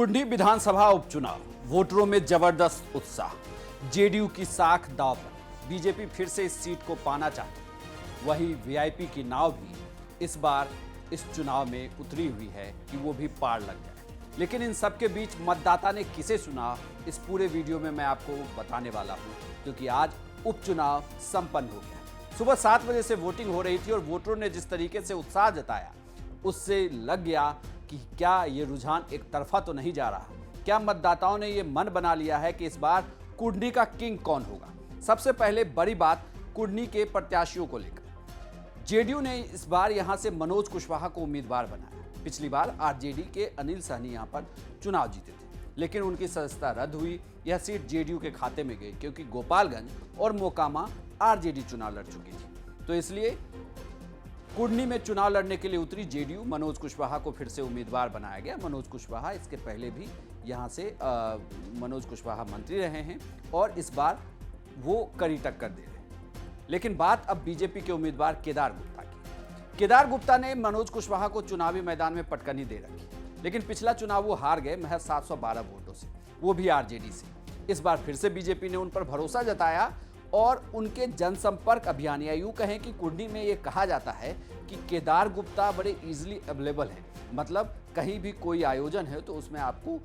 कुंडी विधानसभा उपचुनाव, वोटरों में जबरदस्त उत्साह। जेडीयू की साख दांव पर, बीजेपी फिर से इस सीट को पाना चाहती। वहीं वीआईपी की नाव भी इस बार इस चुनाव में उतरी हुई है कि वो भी पार लग जाए। लेकिन इन सबके बीच मतदाता ने किसे चुना, इस पूरे वीडियो में मैं आपको बताने वाला हूं, क्योंकि आज उपचुनाव संपन्न हो गया। सुबह 7 बजे से वोटिंग हो रही थी और वोटरों ने जिस तरीके से उत्साह जताया, उससे लग गया कि क्या ये रुझान एक तरफा तो नहीं जा रहा। क्या मतदाताओं ने ये मन बना लिया है कि इस बार कुंडी का किंग कौन होगा। सबसे पहले बड़ी बात कुंडी के प्रत्याशियों को लेकर, जेडीयू ने इस बार यहां से मनोज कुशवाहा को उम्मीदवार बनाया। पिछली बार आरजेडी के अनिल सहनी यहां पर चुनाव जीते थे, लेकिन उनकी सदस्यता रद्द हुई। यह सीट जेडीयू के खाते में गई क्योंकि गोपालगंज और मोकामा आरजेडी चुनाव लड़ चुकी थी। तो इसलिए कुंडी में चुनाव लड़ने के लिए उतरी जेडीयू। मनोज कुशवाहा को फिर से उम्मीदवार बनाया गया। मनोज कुशवाहा इसके पहले भी यहां से मनोज कुशवाहा मंत्री रहे हैं और इस बार वो कड़ी टक्कर दे रहे हैं। लेकिन बात अब बीजेपी के उम्मीदवार केदार गुप्ता की। केदार गुप्ता ने मनोज कुशवाहा को चुनावी मैदान में पटकनी दे रखी, लेकिन पिछला चुनाव वो हार गए महज 712 वोटों से, वो भी आरजेडी से। इस बार फिर से बीजेपी ने उन पर भरोसा जताया और उनके जनसंपर्क अभियान, या यूं कहें कि कुंडी में ये कहा जाता है कि केदार गुप्ता बड़े इजीली अवेलेबल हैं। मतलब कहीं भी कोई आयोजन है तो उसमें आपको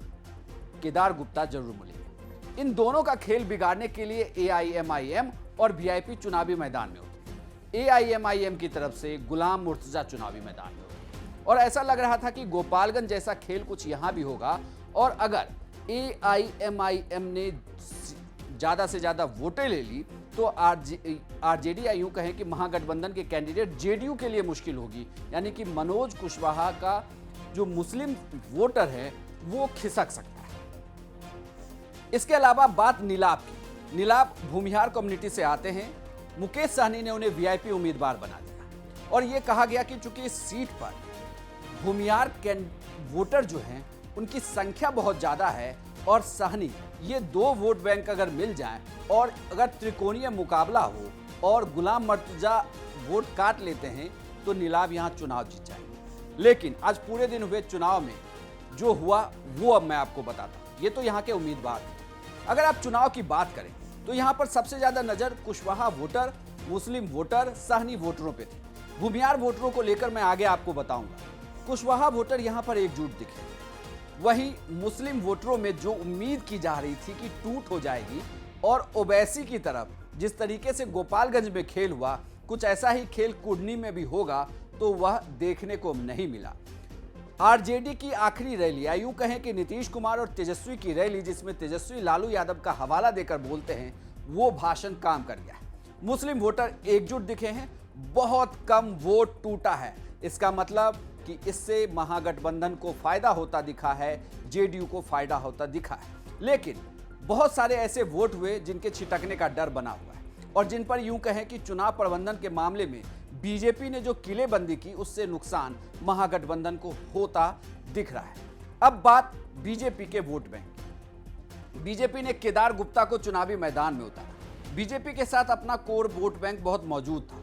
केदार गुप्ता जरूर मिलेंगे। इन दोनों का खेल बिगाड़ने के लिए एआईएमआईएम और वीआईपी चुनावी मैदान में होती है। एआईएमआईएम की तरफ से गुलाम मुर्तजा चुनावी मैदान में होती है और ऐसा लग रहा था कि गोपालगंज जैसा खेल कुछ यहां भी होगा। और अगर एआईएमआईएम ने ज्यादा से ज्यादा वोटें ले ली तो आरजेडी, या यूं कहें कि महागठबंधन के कैंडिडेट जेडीयू के लिए मुश्किल होगी। यानी कि मनोज कुशवाहा का जो मुस्लिम वोटर है वो खिसक सकता है। इसके अलावा बात नीलाब की। नीलाब भूमिहार कम्युनिटी से आते हैं। मुकेश सहनी ने उन्हें वीआईपी उम्मीदवार बना दिया और यह कहा गया कि चूंकि इस सीट पर भूमिहार वोटर जो हैं उनकी संख्या बहुत ज्यादा है और सहनी, ये दो वोट बैंक अगर मिल जाएं और अगर त्रिकोणीय मुकाबला हो और गुलाम मुर्तजा वोट काट लेते हैं तो नीलाब यहां चुनाव जीत जाएंगे। लेकिन आज पूरे दिन हुए चुनाव में जो हुआ वो अब मैं आपको बताता हूं। ये तो यहां के उम्मीदवार हैं। अगर आप चुनाव की बात करें तो यहां पर सबसे ज्यादा नजर कुशवाहा वोटर, मुस्लिम वोटर, सहनी वोटरों पे थी। भूमिहार वोटरों को लेकर मैं आगे आपको बताऊंगा। कुशवाहा वोटर यहां पर एकजुट दिखे। वहीं मुस्लिम वोटरों में जो उम्मीद की जा रही थी कि टूट हो जाएगी और ओवैसी की तरफ जिस तरीके से गोपालगंज में खेल हुआ, कुछ ऐसा ही खेल कुंडी में भी होगा, तो वह देखने को नहीं मिला। आरजेडी की आखिरी रैली, या यूं कहें कि नीतीश कुमार और तेजस्वी की रैली, जिसमें तेजस्वी लालू यादव का हवाला देकर बोलते हैं, वो भाषण काम कर गया है। मुस्लिम वोटर एकजुट दिखे हैं। बहुत कम वोट टूटा है। इसका मतलब कि इससे महागठबंधन को फायदा होता दिखा है, जेडीयू को फायदा होता दिखा है। लेकिन बहुत सारे ऐसे वोट हुए जिनके छिटकने का डर बना हुआ है और जिन पर यूं कहें कि चुनाव प्रबंधन के मामले में बीजेपी ने जो किलेबंदी की, उससे नुकसान महागठबंधन को होता दिख रहा है। अब बात बीजेपी के वोट बैंक की। बीजेपी ने केदार गुप्ता को चुनावी मैदान में उतारा। बीजेपी के साथ अपना कोर वोट बैंक बहुत मौजूद था,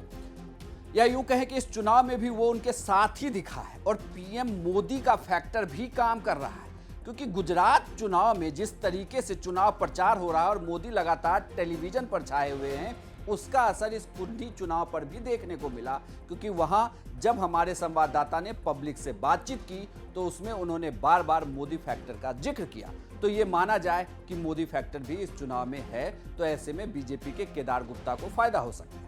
या यूं कहें कि इस चुनाव में भी वो उनके साथ ही दिखा है और पीएम मोदी का फैक्टर भी काम कर रहा है। क्योंकि गुजरात चुनाव में जिस तरीके से चुनाव प्रचार हो रहा है और मोदी लगातार टेलीविजन पर छाए हुए हैं, उसका असर इस कुंडी चुनाव पर भी देखने को मिला। क्योंकि वहां जब हमारे संवाददाता ने पब्लिक से बातचीत की तो उसमें उन्होंने बार बार मोदी फैक्टर का जिक्र किया। तो ये माना जाए कि मोदी फैक्टर भी इस चुनाव में है, तो ऐसे में बीजेपी के केदार गुप्ता को फायदा हो सकता है।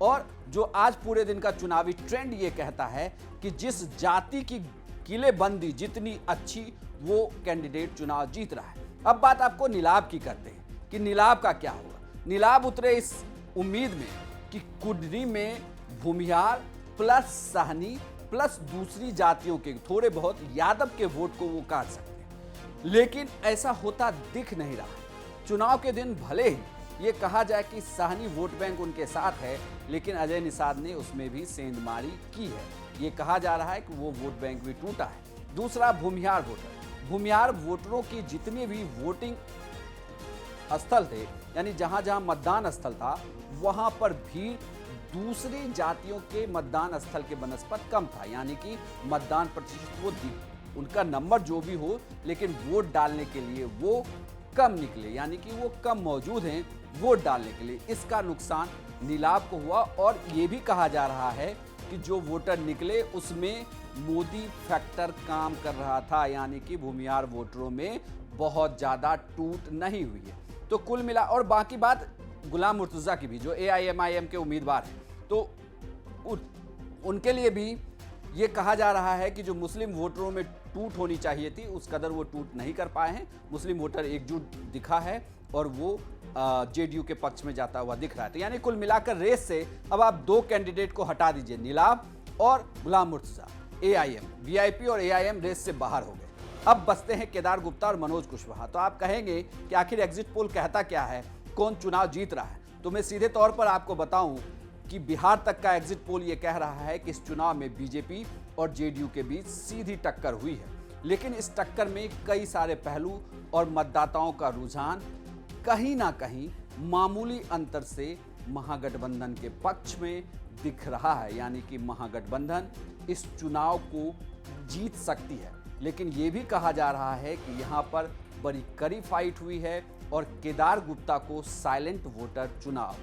और जो आज पूरे दिन का चुनावी ट्रेंड ये कहता है कि जिस जाति की किलेबंदी जितनी अच्छी, वो कैंडिडेट चुनाव जीत रहा है। अब बात आपको नीलाब की करते हैं कि नीलाब का क्या होगा। नीलाब उतरे इस उम्मीद में कि कुंडी में भूमिहार प्लस सहनी प्लस दूसरी जातियों के थोड़े बहुत यादव के वोट को वो काट सकते हैं, लेकिन ऐसा होता दिख नहीं रहा। चुनाव के दिन भले ही ये कहा जाए कि सहनी वोट बैंक उनके साथ है, लेकिन अजय निषाद ने उसमें भी सेंधमारी की है। ये कहा जा रहा है कि वो वोट बैंक भी टूटा है। दूसरा भूमिहार वोटर। भूमिहार वोटरों की जितने भी वोटिंग स्थल थे, यानी जहां जहां मतदान स्थल था, वहां पर भीड़ दूसरी जातियों के मतदान स्थल के बनस्पत कम था। यानी कि मतदान प्रतिशत वो उनका नंबर जो भी हो, लेकिन वोट डालने के लिए वो कम निकले, यानी कि वो कम मौजूद हैं वोट डालने के लिए। इसका नुकसान नीलाभ को हुआ और ये भी कहा जा रहा है कि जो वोटर निकले उसमें मोदी फैक्टर काम कर रहा था, यानी कि भूमिहार वोटरों में बहुत ज़्यादा टूट नहीं हुई है। तो कुल मिला, और बाकी बात गुलाम मुर्तज़ा की भी, जो AIMIM के उम्मीदवार हैं, तो उनके लिए भी ये कहा जा रहा है कि जो मुस्लिम वोटरों में टूट होनी चाहिए थी उस कदर वो टूट नहीं कर पाए हैं। मुस्लिम वोटर एकजुट दिखा है और वो JDU के पक्ष में जाता हुआ दिख रहा है। तो यानी कुल मिलाकर रेस से अब आप दो कैंडिडेट को हटा दीजिए, नीलाभ और गुलाम मुर्तज़ा। AIM, VIP और AIM रेस से बाहर हो गए। अब बचते हैं केदार गुप्ता और मनोज कुशवाहा। तो आप कहेंगे कि आखिर एग्जिट पोल कहता क्या है, कौन चुनाव जीत रहा है? तो मैं सीधे तौर पर आपको बताऊं कि बिहार तक का एग्जिट पोल ये कह रहा है कि इस चुनाव में BJP और JDU के बीच सीधी टक्कर हुई है। लेकिन इस टक्कर में कई सारे पहलू और मतदाताओं का रुझान कहीं ना कहीं मामूली अंतर से महागठबंधन के पक्ष में दिख रहा है, यानी कि महागठबंधन इस चुनाव को जीत सकती है। लेकिन ये भी कहा जा रहा है कि यहाँ पर बड़ी कड़ी फाइट हुई है और केदार गुप्ता को साइलेंट वोटर चुनाव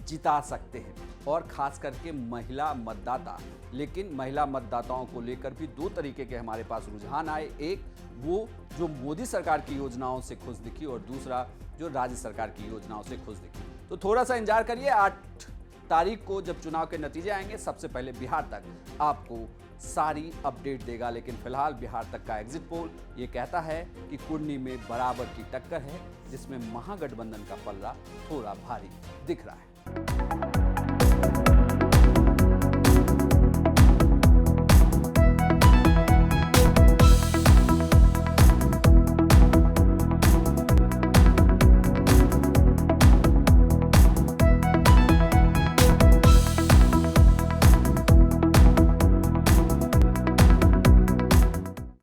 जिता सकते हैं, और खास करके महिला मतदाता। लेकिन महिला मतदाताओं को लेकर भी दो तरीके के हमारे पास रुझान आए। एक वो जो मोदी सरकार की योजनाओं से खुश दिखी, और दूसरा जो राज्य सरकार की योजनाओं से खुश दिखी। तो थोड़ा सा इंतजार करिए, 8 तारीख को जब चुनाव के नतीजे आएंगे सबसे पहले बिहार तक आपको सारी अपडेट देगा। लेकिन फिलहाल बिहार तक का एग्जिट पोल ये कहता है कि कुर्नी में बराबर की टक्कर है, जिसमें महागठबंधन का पल्ला थोड़ा भारी दिख रहा है।